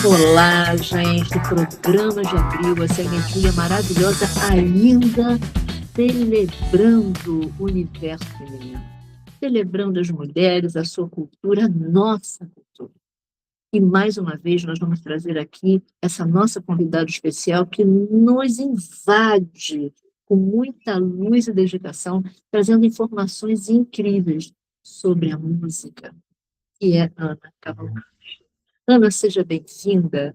Olá, gente, programa de abril, essa energia maravilhosa, ainda celebrando o universo feminino, celebrando as mulheres, a sua cultura, a nossa cultura. E mais uma vez nós vamos trazer aqui essa nossa convidada especial que nos invade com muita luz e dedicação, trazendo informações incríveis sobre a música, que é Ana Cavalcante. Ana, seja bem-vinda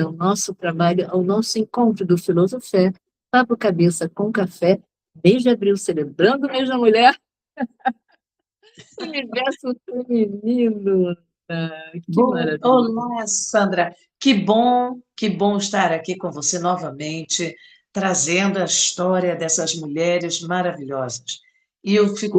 ao nosso trabalho, ao nosso encontro do Filosofé, Papo Cabeça com Café, mês de abril, celebrando o mês da mulher, universo feminino. Que Bom, maravilha. olá, Sandra. Que bom estar aqui com você novamente, trazendo a história dessas mulheres maravilhosas. E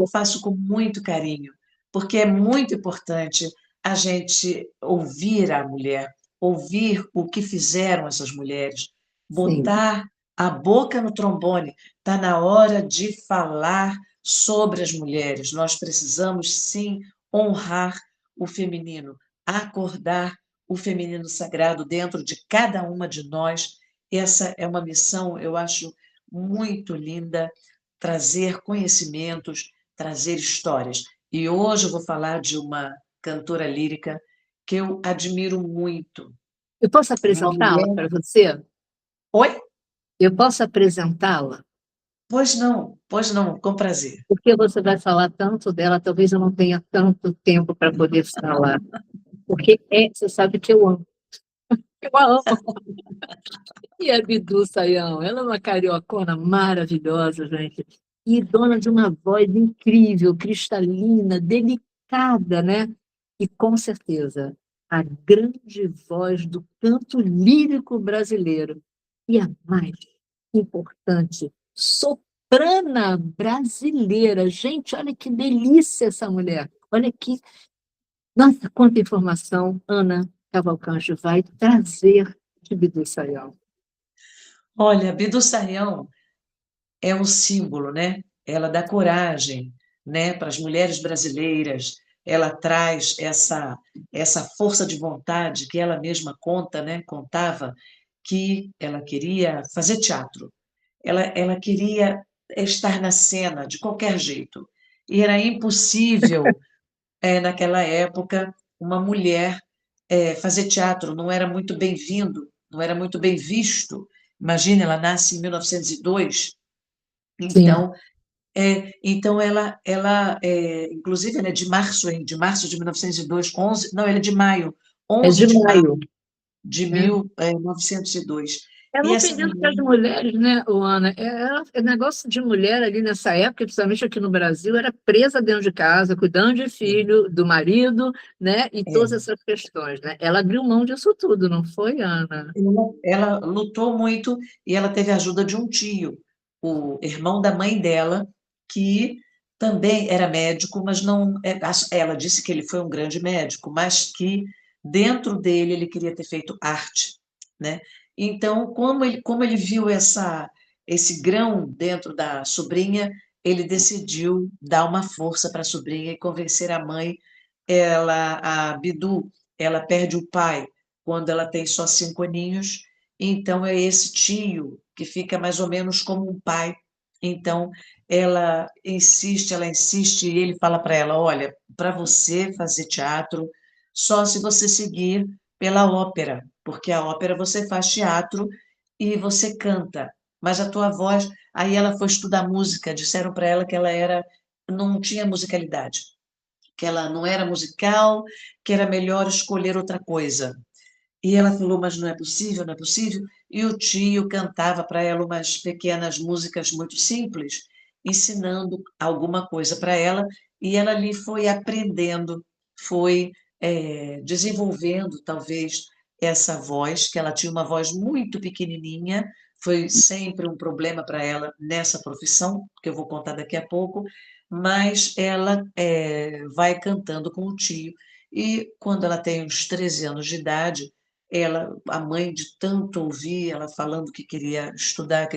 faço com muito carinho, porque é muito importante a gente ouvir a mulher, ouvir o que fizeram essas mulheres, Sim, botar a boca no trombone. Está na hora de falar sobre as mulheres. Nós precisamos, sim, honrar o feminino, acordar o feminino sagrado dentro de cada uma de nós. Essa é uma missão, eu acho, muito linda, trazer conhecimentos, trazer histórias. E hoje eu vou falar de uma cantora lírica que eu admiro muito, eu posso uma apresentá-la mulher. para você? Oi? Eu posso apresentá-la? Pois não, com prazer. Porque você vai falar tanto dela, talvez eu não tenha tanto tempo para poder falar. Porque você sabe que eu a amo. E a Bidu Sayão, ela é uma cariocona maravilhosa, gente, e dona de uma voz incrível, cristalina, delicada, né? E com certeza a grande voz do canto lírico brasileiro. E a mais importante, soprana brasileira. Gente, olha que delícia essa mulher. Olha que, nossa, quanta informação Ana Cavalcante vai trazer de Bidu Sayão. Olha, Bidu Sayão é um símbolo, né? Ela dá coragem, né, para as mulheres brasileiras. Ela traz essa força de vontade que ela mesma conta, né? Contava que ela queria fazer teatro. Ela queria estar na cena de qualquer jeito. E era impossível, naquela época, uma mulher fazer teatro, não era muito bem-vindo, não era muito bem visto. Imagina, ela nasce em 1902, Sim. então então inclusive, ela é de março, hein, de março de 1902, 11, não, ela é de maio, É 11 de de maio maio, de né? 1902. É E não essa pedindo para as mulher, mulheres, né, Ana? É negócio de mulher ali nessa época, principalmente aqui no Brasil, era presa dentro de casa, cuidando de filho, do marido, né? E todas é, essas questões, né? Ela abriu mão disso tudo, não foi, Ana? ela lutou muito e ela teve a ajuda de um tio, o irmão da mãe dela, que também era médico, mas não. Ela disse que ele foi um grande médico, mas que dentro dele ele queria ter feito arte, né? Então, como ele viu esse grão dentro da sobrinha, ele decidiu dar uma força para a sobrinha e convencer a mãe. A Bidu, ela perde o pai quando ela tem só 5 aninhos, então é esse tio que fica mais ou menos como um pai. Então ela insiste, e ele fala para ela: olha, para você fazer teatro, só se você seguir pela ópera, porque a ópera você faz teatro e você canta, mas a tua voz. Aí ela foi estudar música, disseram para ela que não tinha musicalidade, que ela não era musical, que era melhor escolher outra coisa. E ela falou: mas não é possível, não é possível. E o tio cantava para ela umas pequenas músicas muito simples, ensinando alguma coisa para ela, e ela ali foi aprendendo, foi desenvolvendo talvez essa voz, que ela tinha uma voz muito pequenininha, foi sempre um problema para ela nessa profissão, que eu vou contar daqui a pouco, mas ela vai cantando com o tio, e quando ela tem uns 13 anos de idade, a mãe de tanto ouvir ela falando que queria estudar,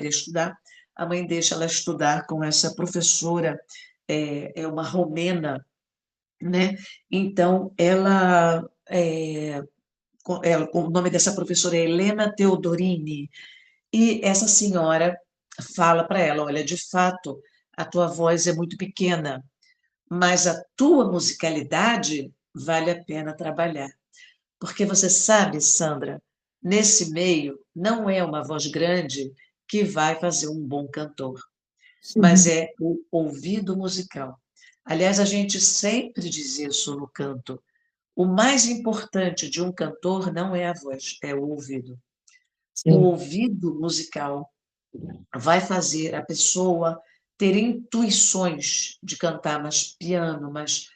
a mãe deixa ela estudar com essa professora é uma romena, né? Então, o nome dessa professora é Helena Teodorini, e essa senhora fala para ela: olha, de fato, a tua voz é muito pequena, mas a tua musicalidade vale a pena trabalhar. Porque você sabe, Sandra, nesse meio não é uma voz grande que vai fazer um bom cantor, mas Sim, é o ouvido musical. Aliás, a gente sempre diz isso no canto. O mais importante de um cantor não é a voz, é o ouvido. O sim, ouvido musical vai fazer a pessoa ter intuições de cantar mais piano, mais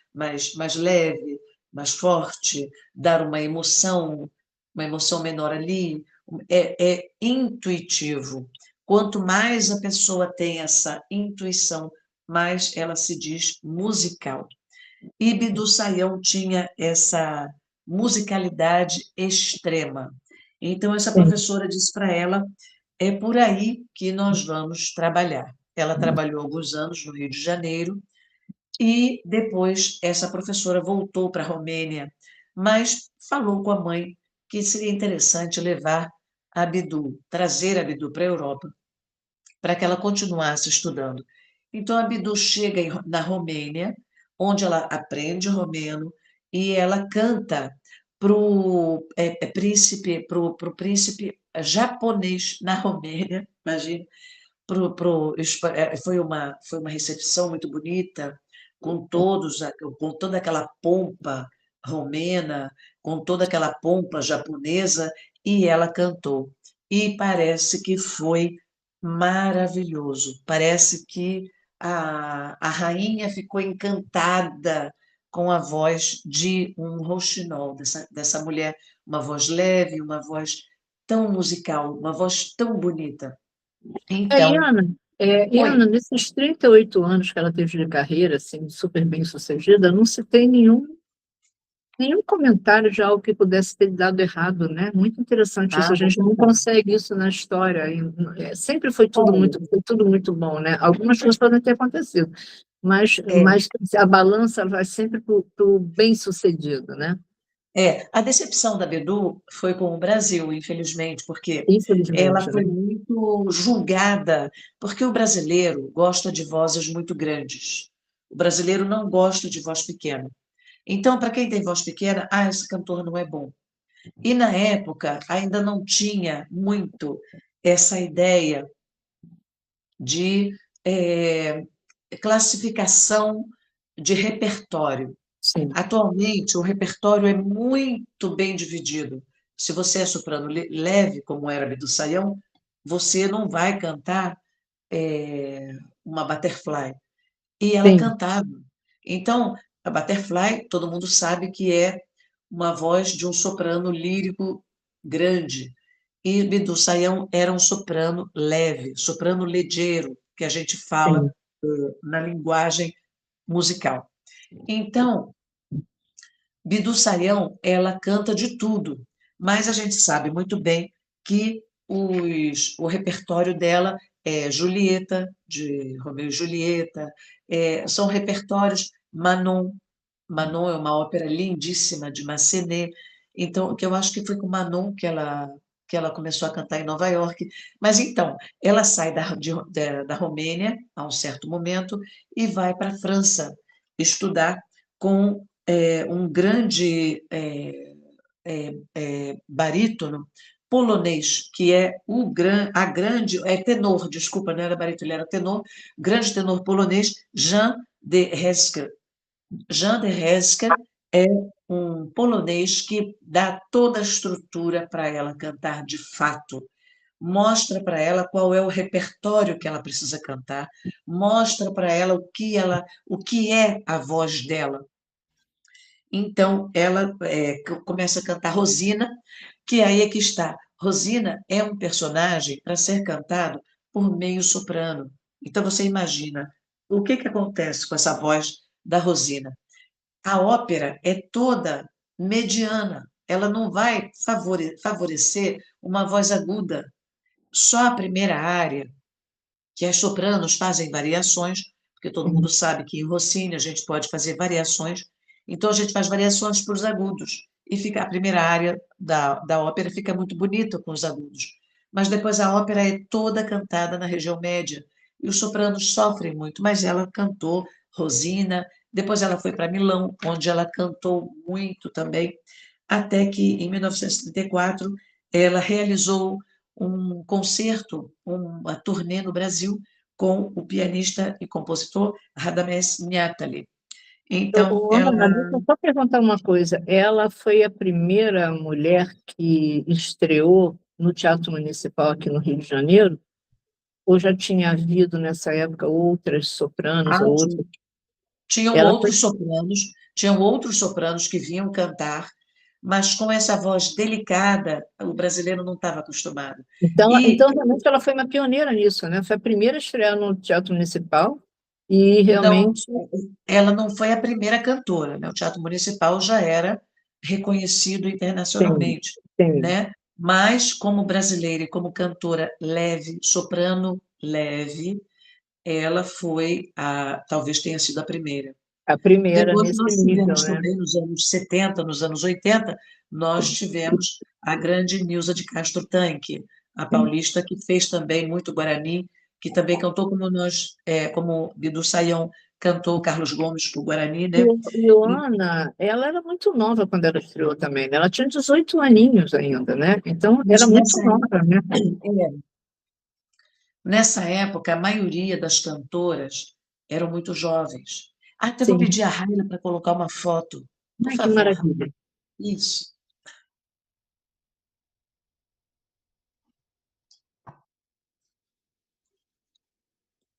leve, mais forte, dar uma emoção menor ali. É intuitivo. Quanto mais a pessoa tem essa intuição, mais ela se diz musical. Ibidu Sayão tinha essa musicalidade extrema. Então, essa sim. professora disse para ela: é por aí que nós vamos trabalhar. Ela trabalhou alguns anos no Rio de Janeiro e depois essa professora voltou para a Romênia, mas falou com a mãe que seria interessante levar a Bidu, trazer a Bidu para a Europa, para que ela continuasse estudando. Então, a Bidu chega na Romênia, onde ela aprende romeno e ela canta para o príncipe japonês na Romênia, imagina, foi uma recepção muito bonita, com toda aquela pompa romena, com toda aquela pompa japonesa, e ela cantou. E parece que foi maravilhoso. Parece que a rainha ficou encantada com a voz de um rouxinol, dessa mulher, uma voz leve, uma voz tão musical, uma voz tão bonita. Então, E oi. Ana, nesses 38 anos que ela teve de carreira, assim, super bem sucedida, não se tem nenhum comentário de algo que pudesse ter dado errado, né? Muito interessante isso. A Ah, gente não consegue isso na história. Sempre olha, foi tudo muito bom, né? Algumas coisas podem ter acontecido, é, mas a balança vai sempre para o bem-sucedido, né? a decepção da Bedu foi com o Brasil, infelizmente, porque ela Infelizmente, né? foi muito julgada, porque o brasileiro gosta de vozes muito grandes. O brasileiro não gosta de voz pequena. Então, para quem tem voz pequena, esse cantor não é bom. E na época ainda não tinha muito essa ideia de classificação de repertório. Sim, Atualmente, o repertório é muito bem dividido. Se você é soprano leve, como era a do Saião, você não vai cantar uma butterfly. E ela sim, cantava. Então, a butterfly, todo mundo sabe que é uma voz de um soprano lírico grande. E Bidu Sayão era um soprano leve, soprano leggero, que a gente fala sim, na linguagem musical. Então, Bidu Sayão, ela canta de tudo, mas a gente sabe muito bem que o repertório dela é Julieta, de Romeu e Julieta, são repertórios Manon. Manon é uma ópera lindíssima de Massenet, então, que eu acho que foi com Manon que ela começou a cantar em Nova York. Mas então, ela sai da Romênia a um certo momento e vai para a França estudar com um grande barítono polonês, que é tenor, desculpa, não era barítono, ele era tenor, grande tenor polonês, Jan de Hesker. Jan de Hesker é um polonês que dá toda a estrutura para ela cantar de fato. Mostra para ela qual é o repertório que ela precisa cantar, mostra para ela o que é a voz dela. Então, ela começa a cantar Rosina, que aí é que está. Rosina é um personagem para ser cantado por meio soprano. Então, você imagina o que acontece com essa voz da Rosina. A ópera é toda mediana, ela não vai favorecer uma voz aguda. Só a primeira área, que as sopranos fazem variações, porque todo mundo sabe que em Rossini a gente pode fazer variações, então a gente faz variações para os agudos, e fica, a primeira área da ópera fica muito bonita com os agudos, mas depois a ópera é toda cantada na região média, e os sopranos sofrem muito, mas ela cantou Rosina, depois ela foi para Milão, onde ela cantou muito também, até que em 1934 ela realizou um concerto, uma turnê no Brasil com o pianista e compositor Radamés Niátali. Então, Ana, ela deixa eu só perguntar uma coisa. Ela foi a primeira mulher que estreou no Teatro Municipal aqui no Rio de Janeiro? Ou já tinha havido nessa época outras sopranos ah, ou outras? tinham Ela foi. outros sopranos que vinham cantar, mas com essa voz delicada, o brasileiro não estava acostumado. E Então, realmente, ela foi uma pioneira nisso, né? Foi a primeira a estrear no Teatro Municipal e não, realmente, ela não foi a primeira cantora, né? O Teatro Municipal já era reconhecido sim, internacionalmente, sim, né? Mas como brasileira e como cantora leve, soprano leve, ela foi talvez tenha sido a primeira. a primeira Depois nesse nós nível, tivemos né? também nos anos 70, nos anos 80, nós tivemos a grande Nilza de Castro Tanque, a paulista que fez também muito Guarani, que também cantou como nós, como Bidu Sayão cantou Carlos Gomes o Guarani, E né? E Joana, ela era muito nova quando ela estreou também, né? Ela tinha 18 aninhos ainda, né? Então, era mas muito nova, né? nessa época, a maioria das cantoras eram muito jovens. Até vou Sim. pedir a Raila para colocar uma foto, por Ai, que favor. maravilha. Isso.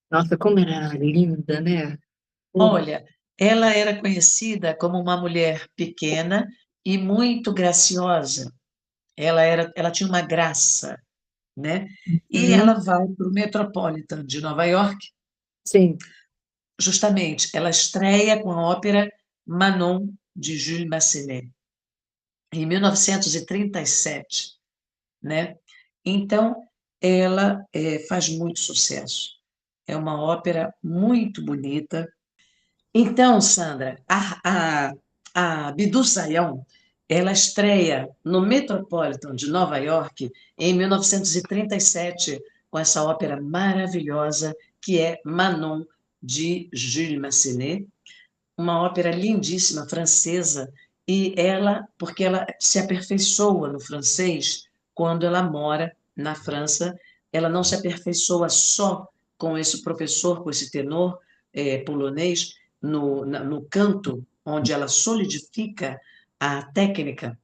Nossa, como era linda, né? Olha, ela era conhecida como uma mulher pequena e muito graciosa. Ela tinha uma graça, né? E ela Uhum. vai para o Metropolitan de Nova York, Sim, justamente, ela estreia com a ópera Manon de Jules Massenet, em 1937, né? Então, ela faz muito sucesso. É uma ópera muito bonita. Então, Sandra, a Bidu Sayão, ela estreia no Metropolitan de Nova York em 1937 com essa ópera maravilhosa que é Manon de Jules Massenet, uma ópera lindíssima francesa e porque ela se aperfeiçoa no francês quando ela mora na França, ela não se aperfeiçoa só com esse professor, com esse tenor polonês no canto, onde ela solidifica a técnica,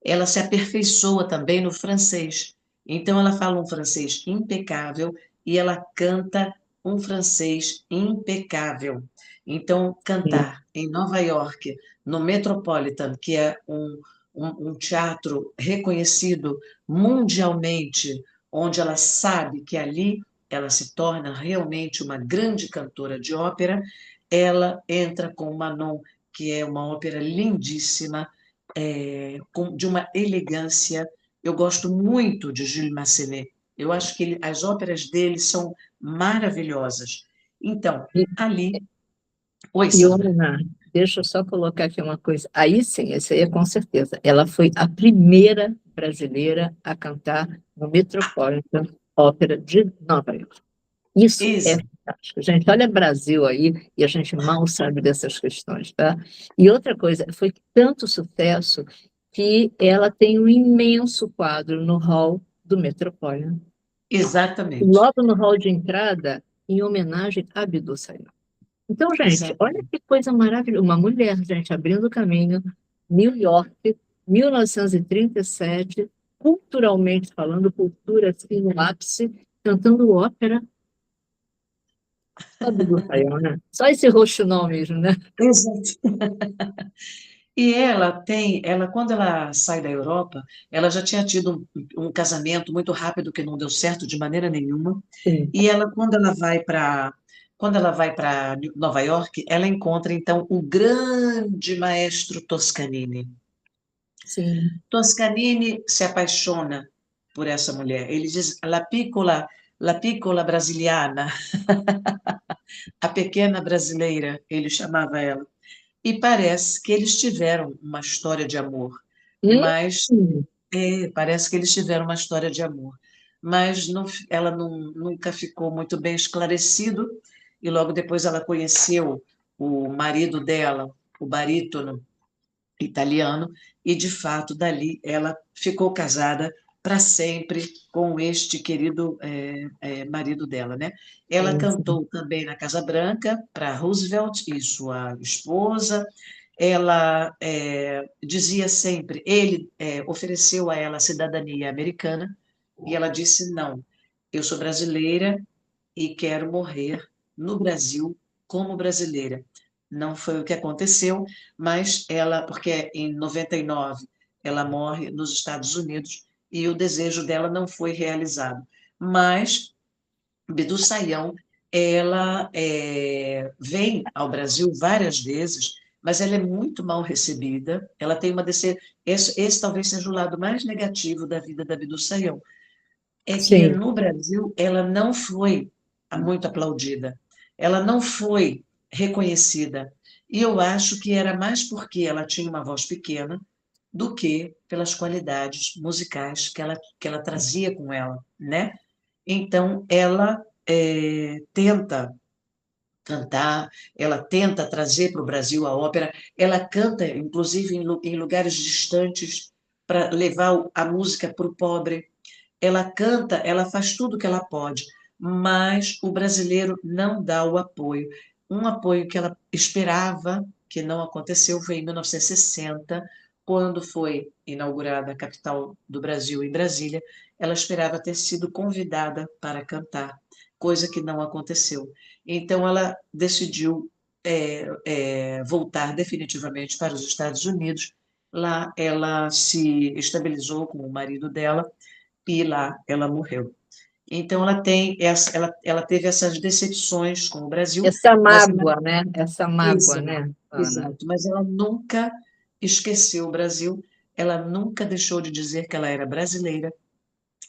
ela se aperfeiçoa também no francês. Então, ela fala um francês impecável e ela canta um francês impecável. Então, sim. cantar em Nova York, no Metropolitan, que é um teatro reconhecido mundialmente, onde ela sabe que ali ela se torna realmente uma grande cantora de ópera, ela entra com Manon, que é uma ópera lindíssima, de uma elegância. Eu gosto muito de Jules Massenet. Eu acho que as óperas dele são maravilhosas. Então, E, ali. Oi, e Sandra. Ana, deixa eu só colocar aqui uma coisa. Aí sim, essa aí é com certeza. Ela foi a primeira brasileira a cantar no Metropolitan Opera de Nova York. Isso é Ex- fantástico. Gente, olha Brasil aí, e a gente mal sabe dessas questões, tá? E outra coisa, foi tanto sucesso que ela tem um imenso quadro no hall do Metropolitan. Exatamente. Logo no hall de entrada, em homenagem a Bidu Sayão. Então, gente, olha Exatamente. que coisa maravilhosa. Uma mulher, gente, abrindo o caminho, New York, 1937, culturalmente falando, cultura assim, no ápice, cantando ópera. Só Bidu Sayão, né? Só esse roxinol mesmo, né? Exato. E quando ela sai da Europa, ela já tinha tido um casamento muito rápido que não deu certo de maneira nenhuma. Sim, E quando ela vai para Nova York, ela encontra então o grande maestro Toscanini. sim. Toscanini se apaixona por essa mulher. Ele diz la piccola brasiliana. A pequena brasileira, ele chamava ela. E parece que eles tiveram uma história de amor, mas Hum, parece que eles tiveram uma história de amor, mas ela nunca ficou muito bem esclarecido, e logo depois ela conheceu o marido dela, o barítono italiano, e de fato dali ela ficou casada para sempre com este querido marido dela, né? Ela sim, sim. cantou também na Casa Branca para Roosevelt e sua esposa. Ela dizia sempre, ele ofereceu a ela a cidadania americana e ela disse não. Eu sou brasileira e quero morrer no Brasil como brasileira. Não foi o que aconteceu, mas ela, porque em 99 ela morre nos Estados Unidos e o desejo dela não foi realizado. Mas Bidu Sayão, ela vem ao Brasil várias vezes, mas ela é muito mal recebida. Ela tem uma esse talvez seja o lado mais negativo da vida da Bidu Sayão, é que Sim. no Brasil ela não foi muito aplaudida, ela não foi reconhecida. E eu acho que era mais porque ela tinha uma voz pequena do que pelas qualidades musicais que ela trazia com ela, né? Então, ela tenta cantar, ela tenta trazer para o Brasil a ópera, ela canta, inclusive, em lugares distantes, para levar a música para o pobre, ela canta, ela faz tudo o que ela pode, mas o brasileiro não dá o apoio. Um apoio que ela esperava, que não aconteceu, foi em 1960, quando foi inaugurada a capital do Brasil, em Brasília. Ela esperava ter sido convidada para cantar, coisa que não aconteceu. Então, ela decidiu voltar definitivamente para os Estados Unidos. Lá, ela se estabilizou com o marido dela e lá ela morreu. Então ela teve essas decepções com o Brasil, Essa mas mágoa, né? Essa mágoa, exato, né, Ana? exato, mas ela nunca esqueceu o Brasil, ela nunca deixou de dizer que ela era brasileira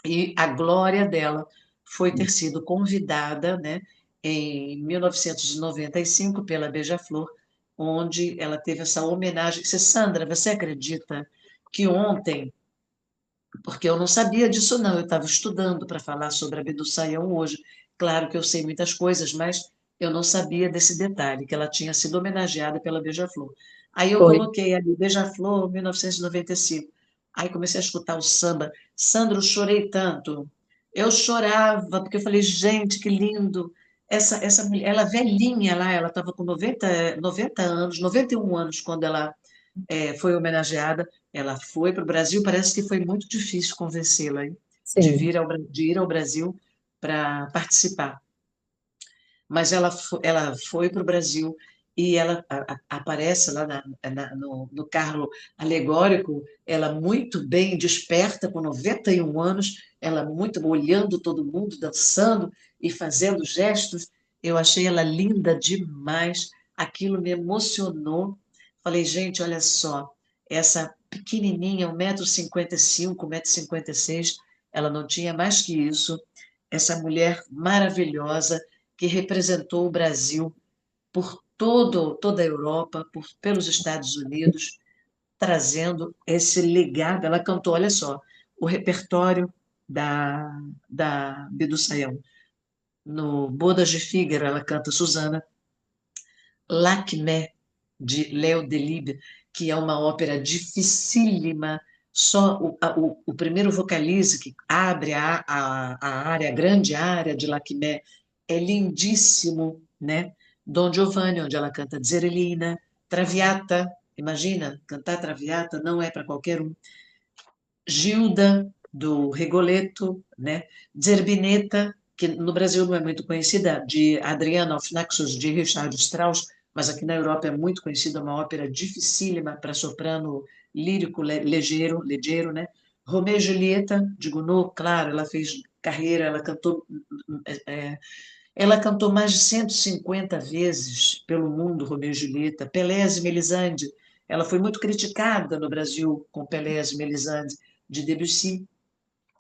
e a glória dela foi ter sido convidada, né, em 1995 pela Beija-Flor, onde ela teve essa homenagem. Sandra, você acredita que ontem, porque eu não sabia disso, não. Eu estava estudando para falar sobre a Bidu Sayão hoje. Claro que eu sei muitas coisas, mas eu não sabia desse detalhe, que ela tinha sido homenageada pela Beija-Flor. Aí eu Foi. coloquei ali, Beija-Flor, 1995. Aí comecei a escutar o samba. Sandro, eu chorei tanto. Eu chorava, porque eu falei, gente, que lindo. Essa mulher, ela velhinha lá, ela estava com 90 anos, 91 anos, quando ela foi homenageada. Ela foi para o Brasil, parece que foi muito difícil convencê-la, hein, Sim. de ir ao Brasil para participar. Mas ela foi para o Brasil e ela aparece lá no carro alegórico, ela muito bem desperta, com 91 anos, ela muito olhando todo mundo, dançando e fazendo gestos. Eu achei ela linda demais, aquilo me emocionou. Falei, gente, olha só, essa pequenininha, 1,55 m, 1,56 m, ela não tinha mais que isso, essa mulher maravilhosa que representou o Brasil por toda a Europa, pelos Estados Unidos, trazendo esse legado. Ela cantou, olha só, o repertório da Bidu Sayão. No Bodas de Fígaro, ela canta Susana, Lacmé, de Léo Delibes, que é uma ópera dificílima, só o primeiro vocalize que abre a área, a grande área de Lacmé, é lindíssimo, né? Don Giovanni, onde ela canta Zerelina, Traviata, imagina, cantar Traviata não é para qualquer um. Gilda, do Rigoletto, né? Zerbinetta, que no Brasil não é muito conhecida, de Adriana auf Naxos, de Richard Strauss, mas aqui na Europa é muito conhecida, uma ópera dificílima para soprano lírico, leggero, né? Romeo e Julieta, de Gounod, claro, ela fez carreira, é, ela cantou mais de 150 vezes pelo mundo, Romeo e Julieta. Pelés e Melisande, ela foi muito criticada no Brasil com Pelés e Melisande, de Debussy.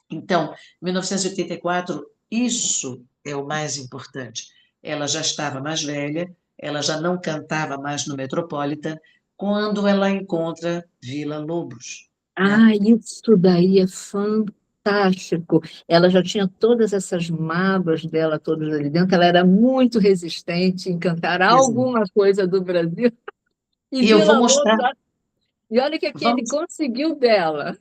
Então, 1984, isso é o mais importante. ela já estava mais velha, ela já não cantava mais no Metropolitan, quando ela encontra Vila Lobos, né? Ah, isso daí é fantástico. Ela já tinha todas essas mágoas dela todas ali dentro. Ela era muito resistente em cantar Exato. alguma coisa do Brasil. E E eu vou Vila mostrar, Lobos, e olha o que é que ele vamos, conseguiu dela.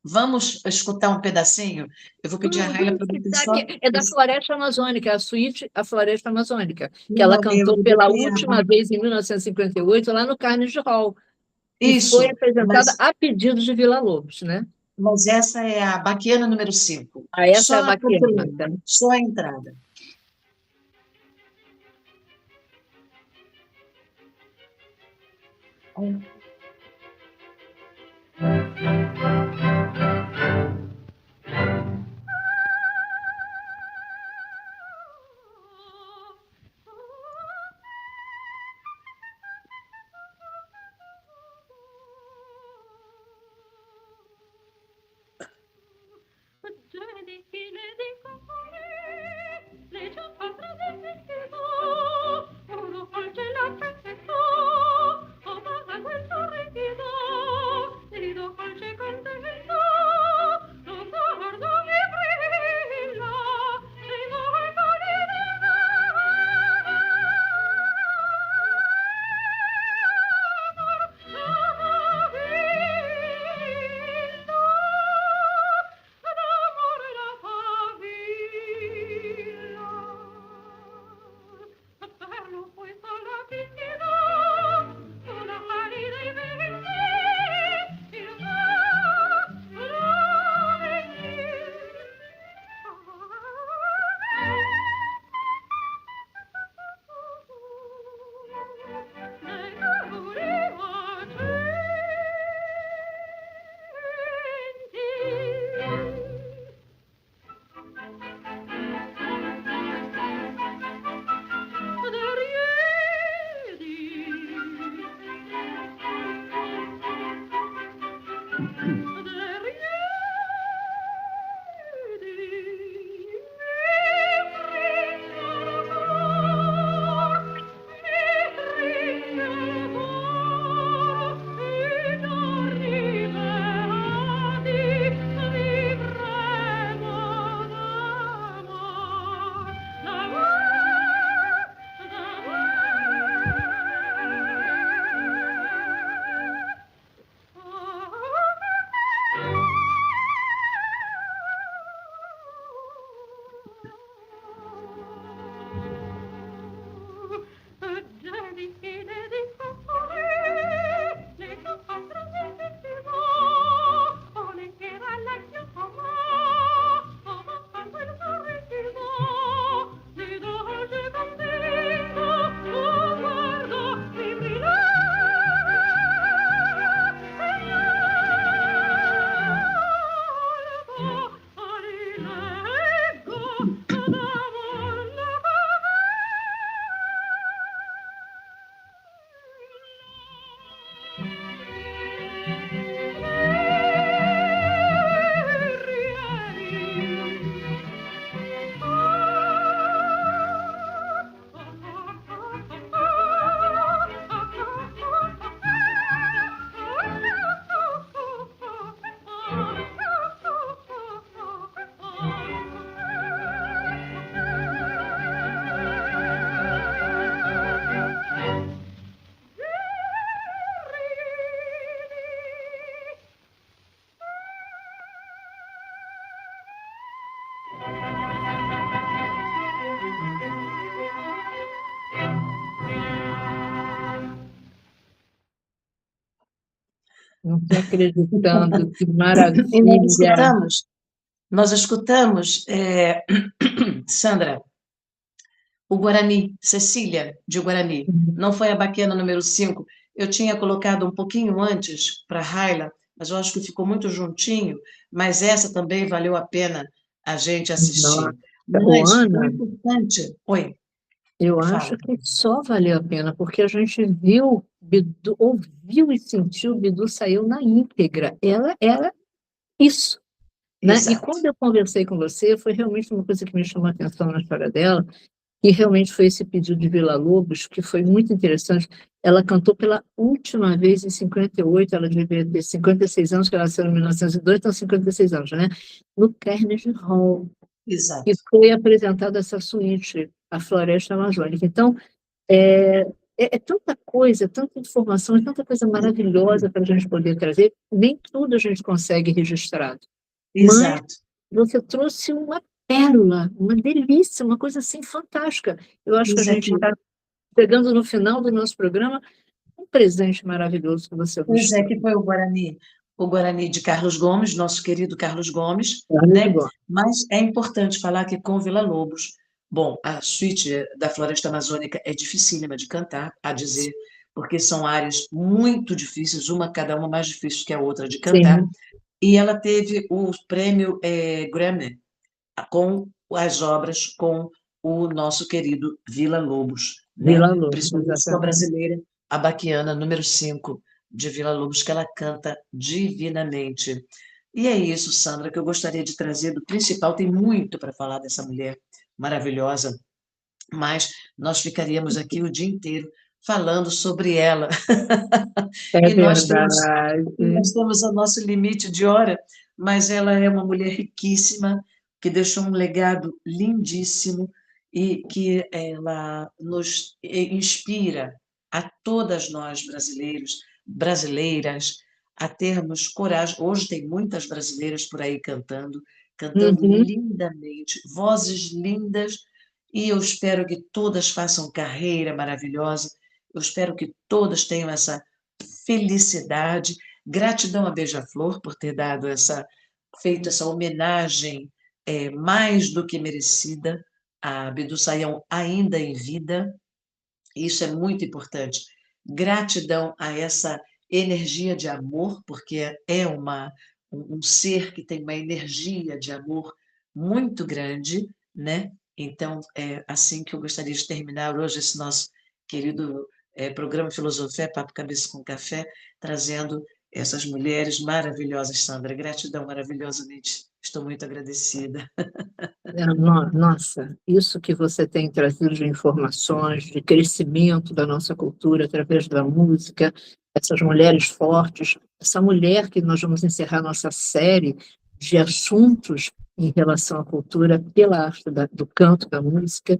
vamos escutar um pedacinho? Eu vou pedir a Raila Vamos para você escutar só. aqui. É da Floresta Amazônica, a suíte A Floresta Amazônica, que ela Não, cantou eu pela botei última vez em 1958 lá no Carnegie Hall. E foi Isso, apresentada a pedido de Vila Lobos, né? mas essa é a baquiana número 5. Ah, essa é a Só a baquena, cantoria, tá? só a entrada. Não estou acreditando, que E maravilha. nós escutamos, Sandra, o Guarani, Cecília de Guarani. Não foi a baquena número 5. Eu tinha colocado um pouquinho antes para Raila, mas eu acho que ficou muito juntinho, mas essa também valeu a pena a gente Nossa. assistir. Ô, Mas o Ana, importante. Oi, eu fala. acho que só valeu a pena, porque a gente viu, Bidu, ouviu e sentiu, Bidu saiu na íntegra. Ela era isso, né? E Exato. quando eu conversei com você, foi realmente uma coisa que me chamou a atenção na história dela, E realmente foi esse pedido de Villa-Lobos que foi muito interessante. Ela cantou pela última vez em 58, ela devia ter 56 anos, que ela nasceu em 1902, então 56 anos, né? No Carnegie Hall, que Exato. foi apresentada essa suíte, a Floresta Amazônica. Então, é, é tanta coisa, tanta informação, é tanta coisa maravilhosa para a gente poder trazer, nem tudo a gente consegue registrado. Mas Exato. você trouxe uma pérola, uma delícia, uma coisa assim fantástica. Eu acho que a Pois é gente que, está chegando no final do nosso programa, um presente maravilhoso que você pois nos é trouxe. que foi o Guarani de Carlos Gomes, nosso querido Carlos Gomes, Muito né? bom. Mas é importante falar que com Villa-Lobos, bom, a suíte da Floresta Amazônica é dificílima de cantar, a dizer, porque são áreas muito difíceis, cada uma mais difícil que a outra de cantar, Sim, e ela teve o prêmio Grammy com as obras com o nosso querido Villa-Lobos, né? Villa-Lobos, Principalmente com a exatamente. brasileira, a Baquiana, número 5 de Villa-Lobos, que ela canta divinamente. E é isso, Sandra, que eu gostaria de trazer do principal. Tem muito para falar dessa mulher maravilhosa, mas nós ficaríamos aqui o dia inteiro falando sobre ela. É E verdade. nós temos o nosso limite de hora, mas ela é uma mulher riquíssima, que deixou um legado lindíssimo e que ela nos inspira a todas nós brasileiros, brasileiras, a termos coragem. Hoje tem muitas brasileiras por aí cantando, cantando Uhum. lindamente, vozes lindas, e eu espero que todas façam carreira maravilhosa. Eu espero que todas tenham essa felicidade. Gratidão a Beija-Flor por ter feito essa homenagem mais do que merecida a Abdu Sayão ainda em vida. Isso é muito importante. Gratidão a essa energia de amor, porque é um ser que tem uma energia de amor muito grande, né? Então, é assim que eu gostaria de terminar hoje esse nosso querido programa Filosofia, Papo Cabeça com Café, trazendo essas mulheres maravilhosas, Sandra. Gratidão maravilhosamente. Estou muito agradecida. Nossa, isso que você tem trazido de informações, de crescimento da nossa cultura através da música, essas mulheres fortes, essa mulher que nós vamos encerrar nossa série de assuntos em relação à cultura pela arte do canto, da música,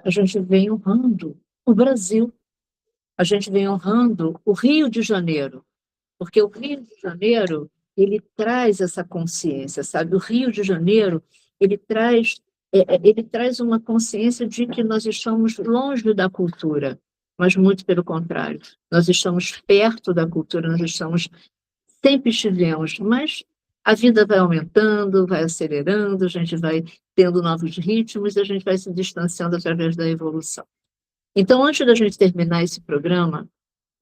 a gente vem honrando o Brasil, a gente vem honrando o Rio de Janeiro, porque o Rio de Janeiro, ele traz essa consciência, sabe? O Rio de Janeiro, ele traz uma consciência de que nós estamos longe da cultura, mas muito pelo contrário. Nós estamos perto da cultura, sempre estivemos, mas a vida vai aumentando, vai acelerando, a gente vai tendo novos ritmos e a gente vai se distanciando através da evolução. Então, antes da gente terminar esse programa,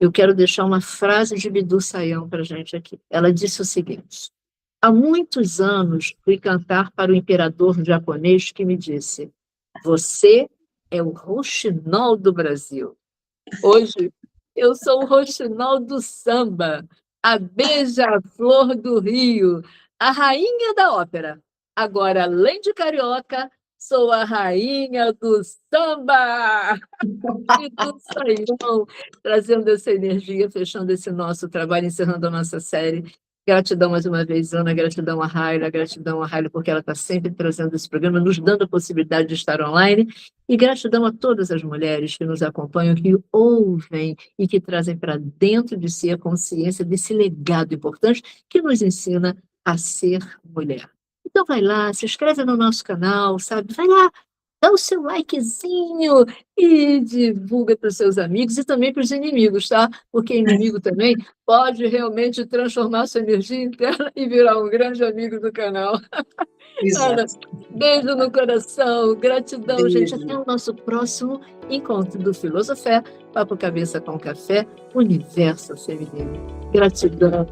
eu quero deixar uma frase de Bidu Sayão para a gente aqui. Ela disse o seguinte: há muitos anos fui cantar para o imperador japonês que me disse: você é o rouxinol do Brasil. Hoje, eu sou o rouxinol do samba, a beija-flor do Rio, a rainha da ópera. Agora, além de carioca, sou a rainha do samba! E tudo Saião, trazendo essa energia, fechando esse nosso trabalho, encerrando a nossa série. Gratidão mais uma vez, Ana, gratidão a Raila, porque ela está sempre trazendo esse programa, nos dando a possibilidade de estar online, e gratidão a todas as mulheres que nos acompanham, que ouvem e que trazem para dentro de si a consciência desse legado importante que nos ensina a ser mulher. Então vai lá, se inscreve no nosso canal, sabe? Vai lá, dá o seu likezinho e divulga para os seus amigos e também para os inimigos, tá? Porque inimigo também pode realmente transformar sua energia interna e virar um grande amigo do canal. Ana, Exato. beijo no coração, gratidão, gente. Até Beijo. o nosso próximo encontro do Filosofé, Papo Cabeça com Café, Universo Feminino. Gratidão.